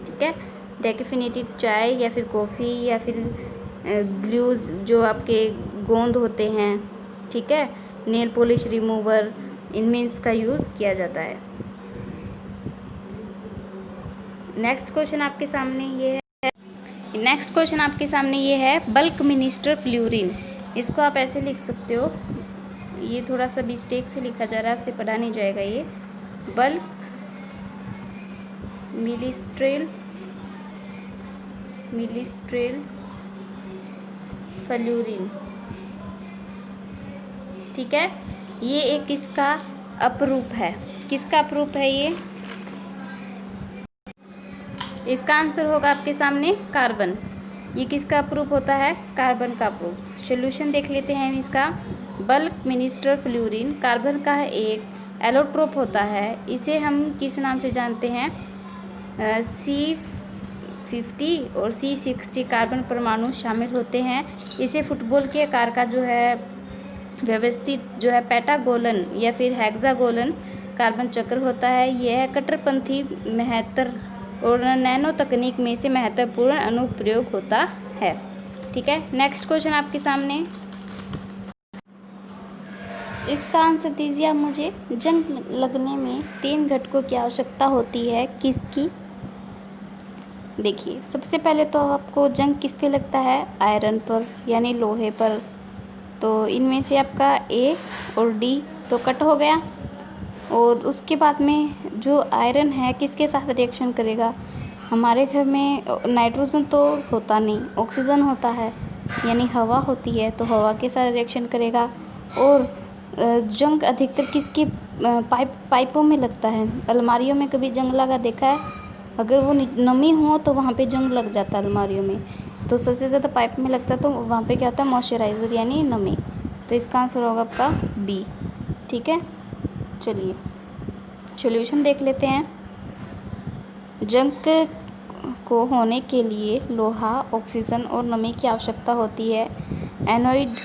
ठीक है, डेकेफिनेटेड चाय या फिर कॉफ़ी या फिर ग्लूज जो आपके गोंद होते हैं, ठीक है, नेल पॉलिश रिमूवर, इनमें इसका यूज़ किया जाता है। नेक्स्ट क्वेश्चन आपके सामने ये है, नेक्स्ट क्वेश्चन आपके सामने ये है बल्क मिनिस्टर फ्लूरीन। इसको आप ऐसे लिख सकते हो, ये थोड़ा सा मिस्टेक से लिखा जा रहा है, आपसे पढ़ा नहीं जाएगा। ये बल्क मिनिस्ट्रेल फ्लूरीन, ठीक है। ये एक किसका अपरूप है? किसका अपरूप है ये? इसका आंसर होगा आपके सामने कार्बन। ये किसका अपरूप होता है? कार्बन का अपरूप। सोल्यूशन देख लेते हैं हम इसका। बल्क मिनिस्टर फ्लूरीन कार्बन का एक एलोट्रोप होता है। इसे हम किस नाम से जानते हैं? C50 और C60 कार्बन परमाणु शामिल होते हैं। इसे फुटबॉल के आकार का जो है व्यवस्थित जो है पेंटागोनल या फिर हेक्सागोनल कार्बन चक्र होता है। यह कट्टरपंथी महत्तर और नैनो तकनीक में से महत्वपूर्ण अनुप्रयोग होता है, ठीक है। नेक्स्ट क्वेश्चन आपके सामने, इसका आंसर दीजिए आप मुझे। जंग लगने में 3 घटकों की आवश्यकता होती है, किसकी? देखिए, सबसे पहले तो आपको जंग किस पे लगता है? आयरन पर, यानी लोहे पर। तो इनमें से आपका A और D तो कट हो गया। और उसके बाद में जो आयरन है किसके साथ रिएक्शन करेगा? हमारे घर में नाइट्रोजन तो होता नहीं, ऑक्सीजन होता है, यानी हवा होती है, तो हवा के साथ रिएक्शन करेगा। और जंग अधिकतर किसकी पाइपों में लगता है? अलमारियों में कभी जंग लगा देखा है? अगर वो नमी हो तो वहाँ पे जंग लग जाता है अलमारियों में। तो सबसे ज़्यादा पाइप में लगता है, तो वहाँ पे क्या होता है? मॉइस्चराइज़र यानी नमी। तो इसका आंसर होगा आपका B, ठीक है। चलिए सॉल्यूशन देख लेते हैं। जंग को होने के लिए लोहा, ऑक्सीजन और नमी की आवश्यकता होती है। एनोइड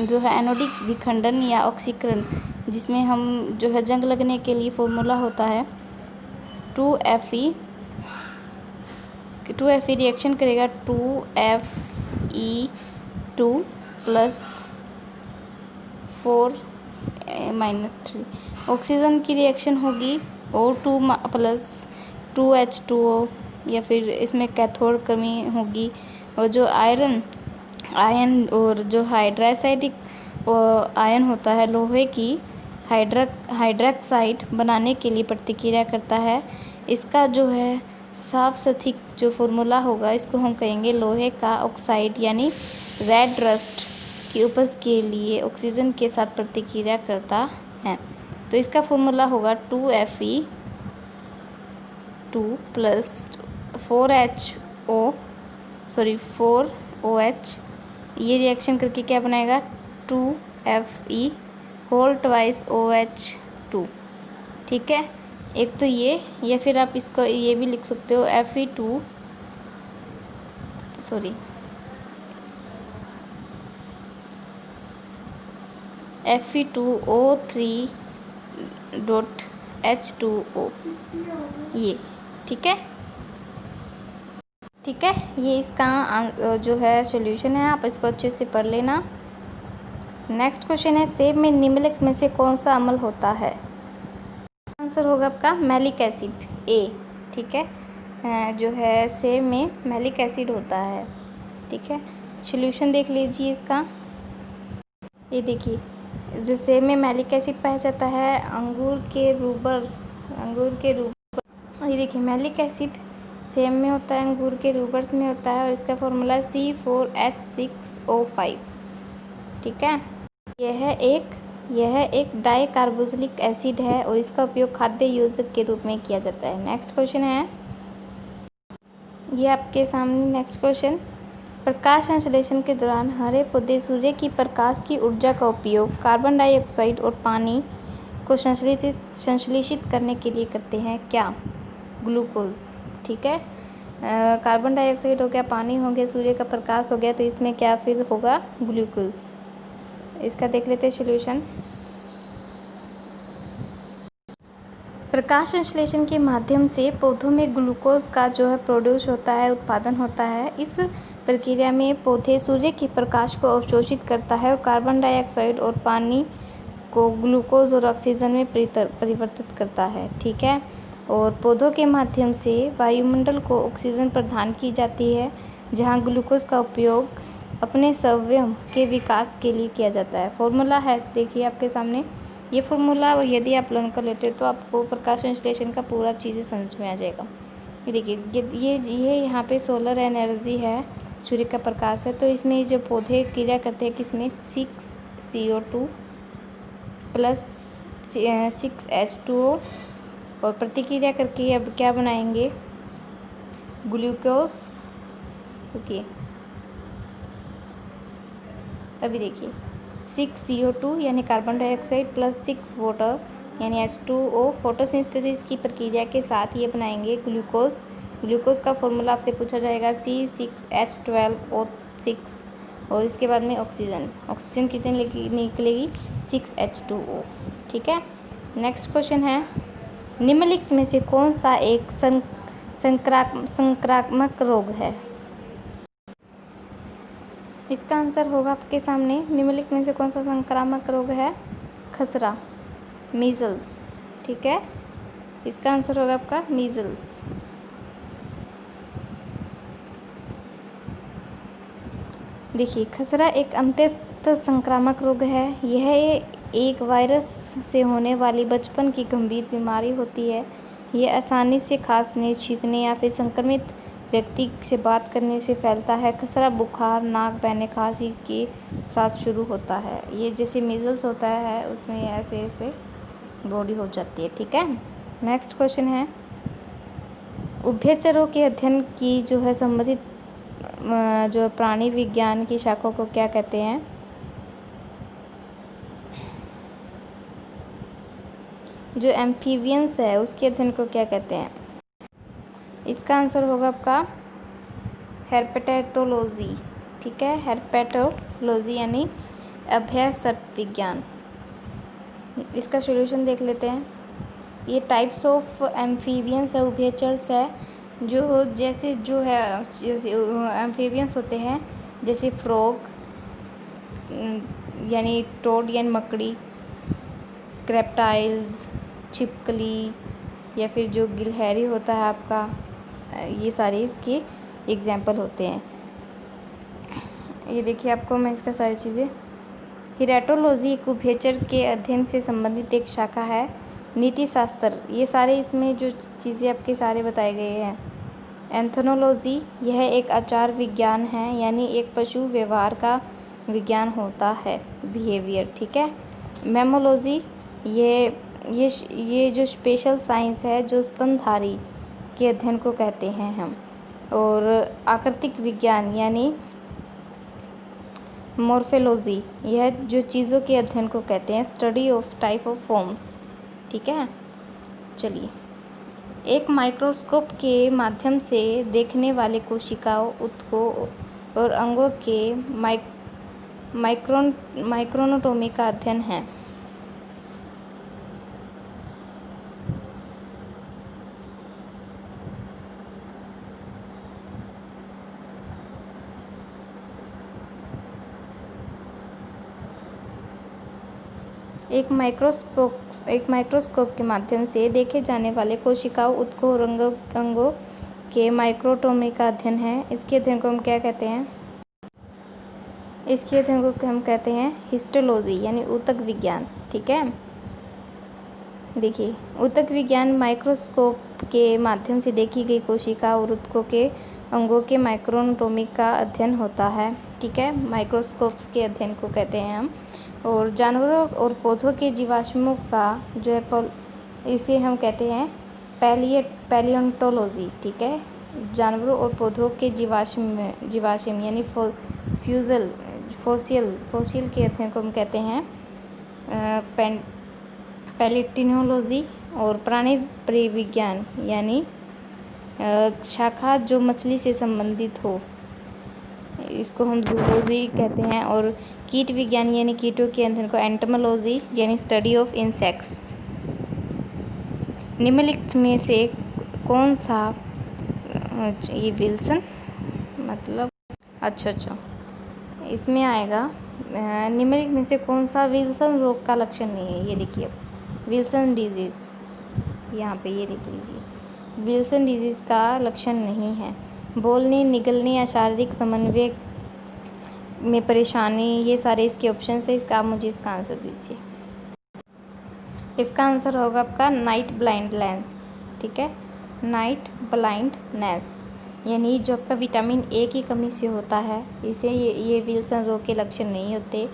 जो है एनोडिक विखंडन या ऑक्सीकरण, जिसमें हम जो है जंग लगने के लिए फॉर्मूला होता है 2Fe रिएक्शन करेगा 2Fe2 प्लस 4-3। ऑक्सीजन की रिएक्शन होगी O2 प्लस 2H2O, या फिर इसमें कैथोड कमी होगी। और जो आयन और जो हाइड्राक्साइडिक आयन होता है लोहे की हाइड्रॉक्साइड बनाने के लिए प्रतिक्रिया करता है। इसका जो है साफ सटीक जो फॉर्मूला होगा, इसको हम कहेंगे लोहे का ऑक्साइड, यानी रेड रस्ट की उपज के लिए ऑक्सीजन के साथ प्रतिक्रिया करता है। तो इसका फॉर्मूला होगा 2Fe2 प्लस 4OH। ये रिएक्शन करके क्या बनाएगा? 2Fe होल ट्वाइस OH2, ठीक है। एक तो ये, या फिर आप इसको ये भी लिख सकते हो Fe2O3.H2O, ये, ठीक है। ठीक है, ये इसका जो है सॉल्यूशन है, आप इसको अच्छे से पढ़ लेना। नेक्स्ट क्वेश्चन है, सेब में निम्नलिखित में से कौन सा अम्ल होता है? आंसर होगा आपका मैलिक एसिड, A, ठीक है। जो है सेब में मैलिक एसिड होता है, ठीक है। सॉल्यूशन देख लीजिए इसका। ये देखिए, जो सेब में मैलिक एसिड पाया जाता है अंगूर के रूबर। ये देखिए, मैलिक एसिड सेब में होता है, अंगूर के रूबर्स में होता है, और इसका फॉर्मूला C4H6O5, ठीक है। यह एक डाई कार्बोक्सिलिक एसिड है और इसका उपयोग खाद्य योजक के रूप में किया जाता है। नेक्स्ट क्वेश्चन है ये आपके सामने। नेक्स्ट क्वेश्चन, प्रकाश संश्लेषण के दौरान हरे पौधे सूर्य की प्रकाश की ऊर्जा का उपयोग कार्बन डाइऑक्साइड और पानी को संश्लेषित करने के लिए करते हैं, क्या? ग्लूकोज, ठीक है। कार्बन डाइऑक्साइड हो गया, पानी हो गया, सूर्य का प्रकाश हो गया, तो इसमें क्या फिर होगा? ग्लूकोज। इसका देख लेते हैं सॉल्यूशन। प्रकाश संश्लेषण के माध्यम से पौधों में ग्लूकोज का जो है प्रोड्यूस होता है, उत्पादन होता है। इस प्रक्रिया में पौधे सूर्य के प्रकाश को अवशोषित करता है और कार्बन डाइऑक्साइड और पानी को ग्लूकोज और ऑक्सीजन में परिवर्तित करता है, ठीक है। और पौधों के माध्यम से वायुमंडल को ऑक्सीजन प्रदान की जाती है। जहाँ ग्लूकोज का उपयोग अपने स्वयं के विकास के लिए किया जाता है। फॉर्मूला है देखिए आपके सामने, ये फॉर्मूला यदि आप लर्न कर लेते हो तो आपको प्रकाश संश्लेषण का पूरा चीज़ें समझ में आ जाएगा। ये देखिए ये यहाँ पे सोलर एनर्जी है, सूर्य का प्रकाश है। तो इसमें जो पौधे क्रिया करते हैं किसमें, 6CO2 प्लस 6H2O, और प्रतिक्रिया करके अब क्या बनाएंगे, ग्लूकोज। ओके, अभी देखिए 6CO2 यानी कार्बन डाइऑक्साइड प्लस 6 वाटर यानी H2O, फोटोसिंथेसिस की प्रक्रिया के साथ ये बनाएंगे ग्लूकोज। ग्लूकोज का फॉर्मूला आपसे पूछा जाएगा C6H12O6, और इसके बाद में ऑक्सीजन कितनी निकलेगी, 6H2O। ठीक है, नेक्स्ट क्वेश्चन है, निम्नलिखित में से कौन सा एक संक्रामक रोग है। इसका आंसर होगा आपके सामने, निम्नलिखित में से कौन सा संक्रामक रोग है, खसरा, मीजल्स। ठीक है, इसका आंसर होगा आपका मीजल्स। देखिए खसरा एक अत्यंत संक्रामक रोग है। यह एक वायरस से होने वाली बचपन की गंभीर बीमारी होती है। यह आसानी से खांसने, छींकने या फिर संक्रमित व्यक्ति से बात करने से फैलता है। खसरा बुखार, नाक बहने, खांसी के साथ शुरू होता है। ये जैसे मीजल्स होता है उसमें ऐसे ऐसे बॉडी हो जाती है। ठीक है, नेक्स्ट क्वेश्चन है, उभयचरों के अध्ययन की जो है संबंधित जो प्राणी विज्ञान की शाखों को क्या कहते हैं। जो एम्फीबियंस है उसके अध्ययन को क्या कहते हैं। इसका आंसर होगा आपका हेर्पेटोलॉजी। ठीक है, हेर्पेटोलॉजी यानी अभय सर्प विज्ञान। इसका सॉल्यूशन देख लेते हैं। ये टाइप्स ऑफ एम्फीबियंस है, उभयचर्स है, जो जैसे जो है एम्फीबियंस होते हैं जैसे फ्रॉग यानी टोड यानी मकड़ी, क्रेप्टाइल्स, छिपकली, या फिर जो गिलहरी होता है आपका, ये सारे इसके एग्जाम्पल होते हैं। ये देखिए आपको मैं इसका सारी चीज़ें, हेरेटोलॉजी एक उभयचर के अध्ययन से संबंधित एक शाखा है। नीति शास्त्र, ये सारे इसमें जो चीज़ें आपके सारे बताए गए हैं। एंथ्रोनोलॉजी, यह एक आचार विज्ञान है, यानी एक पशु व्यवहार का विज्ञान होता है, बिहेवियर। ठीक है, मैमोलॉजी, ये जो स्पेशल साइंस है जो स्तनधारी के अध्ययन को कहते हैं हम। और आकृतिक विज्ञान यानी मॉर्फोलॉजी, यह जो चीज़ों के अध्ययन को कहते हैं, study of type of forms. ठीक है, चलिए, एक माइक्रोस्कोप के माध्यम से देखने वाले कोशिकाओं, ऊतकों और अंगों के माइक्रोनोटोमी का अध्ययन है। एक माइक्रोस्कोप के माध्यम से देखे जाने वाले कोशिकाओं, ऊतकों और अंगों के माइक्रोटोमी का अध्ययन है। इसके अध्ययन को हम क्या कहते हैं, इसके अध्ययन को हम कहते हैं हिस्टोलॉजी यानी ऊतक विज्ञान। ठीक है, देखिए ऊतक विज्ञान माइक्रोस्कोप के माध्यम से देखी गई कोशिका और ऊतकों के अंगों के माइक्रोनोटोमी का अध्ययन होता है। ठीक है, माइक्रोस्कोप्स के अध्ययन को कहते हैं हम। और जानवरों और पौधों के जीवाश्मों का जो है इसे हम कहते हैं पैलियोंटोलॉजी। ठीक है, जानवरों और पौधों के जीवाश्म यानी फोसिल के अध्ययन को हम कहते हैं पैलियोंटोलॉजी। और प्राणी परिविज्ञान यानी शाखा जो मछली से संबंधित हो, इसको हम जूलॉजी कहते हैं। और कीट विज्ञान यानी कीटों के अध्ययन को एंटोमोलॉजी यानी स्टडी ऑफ इंसेक्ट्स। निम्नलिखित में से कौन सा, ये विल्सन मतलब अच्छा इसमें आएगा, निम्नलिखित में से कौन सा विल्सन रोग का लक्षण नहीं है। ये देखिए विल्सन डिजीज़, यहाँ पे ये देख लीजिए, विल्सन डिजीज़ का लक्षण नहीं है। बोलने, निगलने या शारीरिक समन्वय में परेशानी, ये सारे इसके ऑप्शन है। इसका आप मुझे इसका आंसर दीजिए। इसका आंसर होगा आपका नाइट ब्लाइंडनेस। ठीक है, नाइट ब्लाइंडनेस यानी जो आपका विटामिन ए की कमी से होता है, इसे ये विल्सन रोग के लक्षण नहीं होते,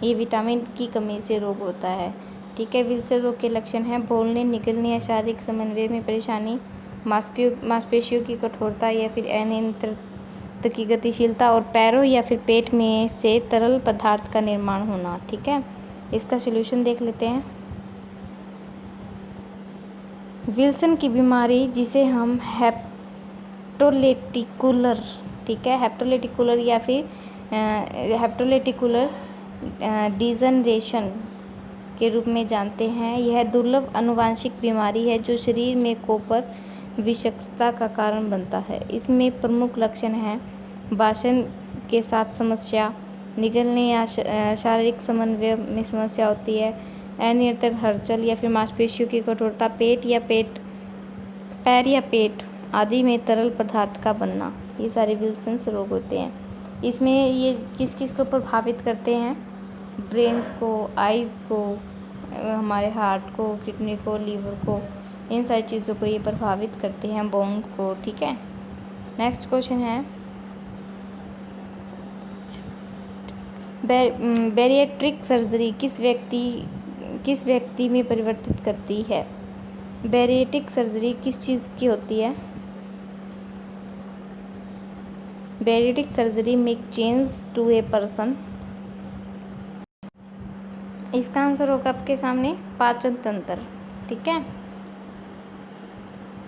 ये विटामिन की कमी से रोग होता है। ठीक है, विल्सन रोग के लक्षण हैं बोलने, निगलने या शारीरिक समन्वय में परेशानी, मांसपेशियों की कठोरता या फिर अनियंत्रित की गतिशीलता, और पैरों या फिर पेट में से तरल पदार्थ का निर्माण होना। ठीक है, इसका सॉल्यूशन देख लेते हैं। विल्सन की बीमारी, जिसे हम हेप्टोलेटिकुलर, ठीक है, हेप्टोलेटिकुलर या फिर हेप्टोलेटिकुलर डिजनरेशन के रूप में जानते हैं, यह दुर्लभ आनुवांशिक बीमारी है जो शरीर में कॉपर विषाक्तता का कारण बनता है। इसमें प्रमुख लक्षण हैं भाषण के साथ समस्या, निगलने या शारीरिक समन्वय में समस्या होती है, अनियंत्रित हलचल या फिर मांसपेशियों की कठोरता, पैर या पेट आदि में तरल पदार्थ का बनना, ये सारे विल्सन्स रोग होते हैं। इसमें ये किस किस को प्रभावित करते हैं? ब्रेन्स को, आइज़ को, हमारे हार्ट को, किडनी को, लीवर को, इन सारी चीज़ों को ये प्रभावित करते हैं, बोन को। ठीक है, नेक्स्ट क्वेश्चन है बैरिएट्रिक सर्जरी किस व्यक्ति में परिवर्तित करती है? बैरिएट्रिक सर्जरी किस चीज़ की होती है? Bariatric surgery make change to a person. इसका आंसर होगा आपके सामने पाचन तंत्र। ठीक है,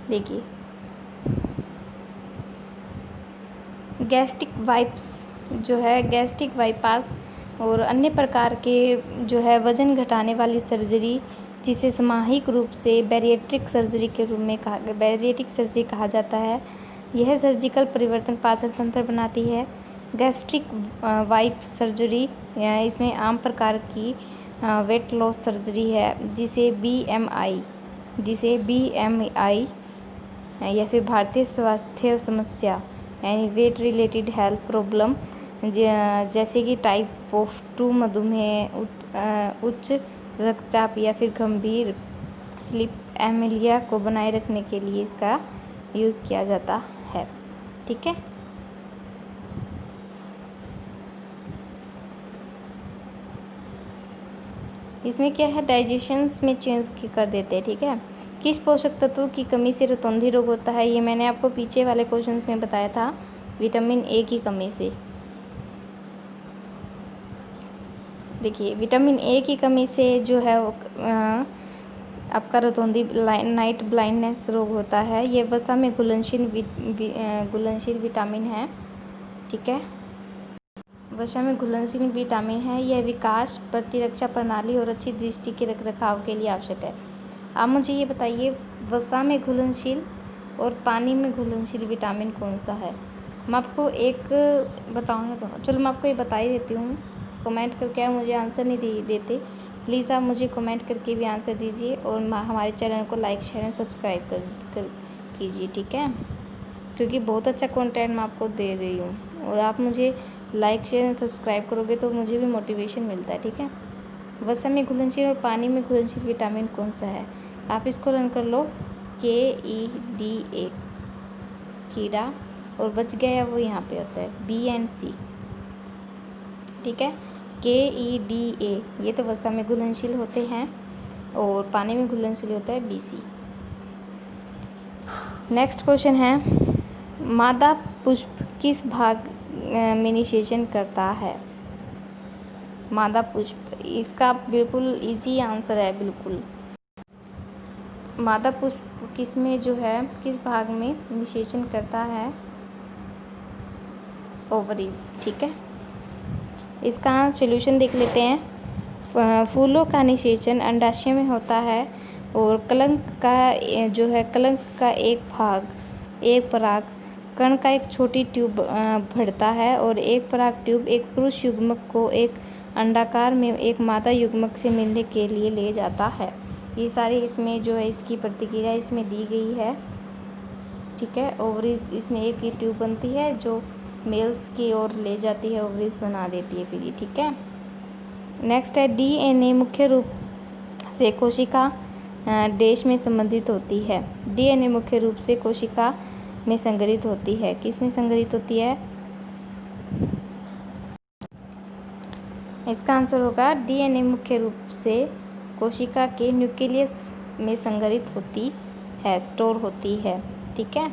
देखिए गैस्ट्रिक वाइप्स जो है, गैस्ट्रिक बाईपास और अन्य प्रकार के जो है वजन घटाने वाली सर्जरी, जिसे सामूहिक रूप से बैरिएट्रिक सर्जरी के रूप में बैरिएट्रिक सर्जरी कहा जाता है। यह सर्जिकल परिवर्तन पाचन तंत्र बनाती है। गैस्ट्रिक वाइप सर्जरी इसमें आम प्रकार की वेट लॉस सर्जरी है, जिसे BMI या फिर भारतीय स्वास्थ्य समस्या यानी वेट रिलेटेड हेल्थ प्रॉब्लम जैसे कि टाइप 2 मधुमेह, उच्च रक्तचाप या फिर गंभीर स्लीप एमिलिया को बनाए रखने के लिए इसका यूज़ किया जाता है। ठीक है, इसमें क्या है, डाइजेशंस में चेंज कर देते हैं। ठीक है, किस पोषक तत्व की कमी से रतौंधी रोग होता है? ये मैंने आपको पीछे वाले क्वेश्चंस में बताया था, विटामिन ए की कमी से। देखिए विटामिन ए की कमी से जो है वो आपका रतौंधी नाइट ब्लाइंडनेस रोग होता है। ये वसा में घुलनशील विटामिन है। ठीक है, वसा में घुलनशील विटामिन है। यह विकास, प्रतिरक्षा प्रणाली और अच्छी दृष्टि के रखरखाव के लिए आवश्यक है। आप मुझे ये बताइए, वसा में घुलनशील और पानी में घुलनशील विटामिन कौन सा है? मैं आपको एक बताऊँ तो चलो मैं आपको ये बता ही देती हूँ। कमेंट करके आप मुझे आंसर नहीं देते, प्लीज़ आप मुझे कमेंट करके भी आंसर दीजिए और हमारे चैनल को लाइक, शेयर एंड सब्सक्राइब कर कीजिए। ठीक है, क्योंकि बहुत अच्छा कंटेंट मैं आपको दे रही हूँ और आप मुझे लाइक, शेयर एंड सब्सक्राइब करोगे तो मुझे भी मोटिवेशन मिलता है। ठीक है, वसा में घुलनशील और पानी में घुलनशील विटामिन कौन सा है? आप इसको रन कर लो, KEDA कीड़ा, और बच गया वो यहाँ पे होता है B and C। ठीक है, KEDA ये तो वसा में घुलनशील होते हैं और पानी में घुलनशील होता है BC। नेक्स्ट क्वेश्चन है, मादा पुष्प किस भाग में निषेचन करता है? मादा पुष्प, इसका बिल्कुल इजी आंसर है। बिल्कुल, मादा पुष्प किस में जो है, किस भाग में निषेचन करता है? ओवरीज। ठीक है, इसका सॉल्यूशन देख लेते हैं। फूलों का निषेचन अंडाशय में होता है और कलंक का एक पराग कण का एक छोटी ट्यूब भरता है और एक पराग ट्यूब एक पुरुष युग्मक को एक अंडाकार में एक मादा युग्मक से मिलने के लिए ले जाता है। ये सारी इसमें जो है इसकी प्रतिक्रिया इसमें दी गई है। ठीक है। ओवरीज, इसमें एक ही ट्यूब बनती है जो मेल्स की ओर ले जाती है, ओवरीज बना देती है फिर ये, ठीक है। नेक्स्ट है डीएनए मुख्य रूप से कोशिका देश में संबंधित होती है। डीएनए मुख्य रूप से कोशिका में संग्रहित होती है। किस में संग्रहित होती है? इसका आंसर होगा डीएनए मुख्य रूप से कोशिका के न्यूक्लियस में संग्रहित होती है, स्टोर होती है, ठीक है।